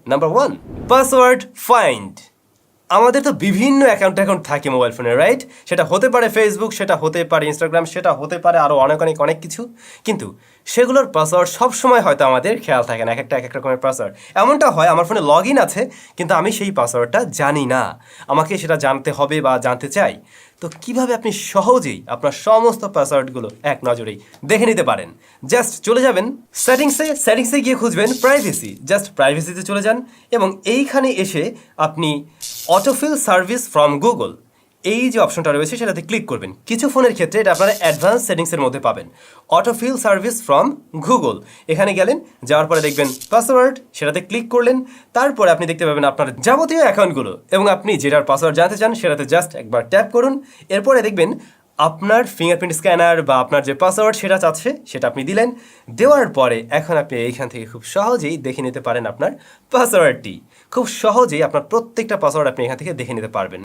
Number 1, password find. আমাদের তো বিভিন্ন অ্যাকাউন্ট থাকে মোবাইল ফোনে, রাইট? সেটা হতে পারে ফেসবুক, সেটা হতে পারে ইনস্টাগ্রাম, সেটা হতে পারে আরও অনেক কিছু। কিন্তু সেগুলোর পাসওয়ার্ড সবসময় হয়তো আমাদের খেয়াল থাকে না, এক এক রকমের পাসওয়ার্ড। এমনটা হয় আমার ফোনে লগ ইন আছে, কিন্তু আমি সেই পাসওয়ার্ডটা জানি না, আমাকে সেটা জানতে হবে বা জানতে চাই। তো কিভাবে আপনি সহজেই আপনার সমস্ত পাসওয়ার্ডগুলো এক নজরেই দেখে নিতে পারেন? জাস্ট চলে যাবেন সেটিংসে গিয়ে খুঁজবেন প্রাইভেসি, জাস্ট প্রাইভেসিতে চলে যান এবং এইখানে এসে আপনি অটোফিল সার্ভিস ফ্রম গুগল, এই যে অপশনটা রয়েছে সেটাতে ক্লিক করবেন। কিছু ফোনের ক্ষেত্রে এটা আপনারা অ্যাডভান্স সেটিংসের মধ্যে পাবেন, অটোফিল সার্ভিস ফ্রম গুগল। এখানে গেলেন, যাওয়ার পরে দেখবেন পাসওয়ার্ড, সেটাতে ক্লিক করলেন। তারপরে আপনি দেখতে পাবেন আপনার যাবতীয় অ্যাকাউন্টগুলো এবং আপনি যেটার পাসওয়ার্ড জানতে চান সেটাতে জাস্ট একবার ট্যাপ করুন। এরপরে দেখবেন আপনার ফিঙ্গারপ্রিন্ট স্ক্যানার বা আপনার যে পাসওয়ার্ড সেটা চাচ্ছে, সেটা আপনি দিলেন। দেওয়ার পরে এখন আপনি এইখান থেকে খুব সহজেই দেখে নিতে পারেন আপনার পাসওয়ার্ডটি। খুব সহজেই আপনার প্রত্যেকটা পাসওয়ার্ড আপনি এখান থেকে দেখে নিতে পারবেন।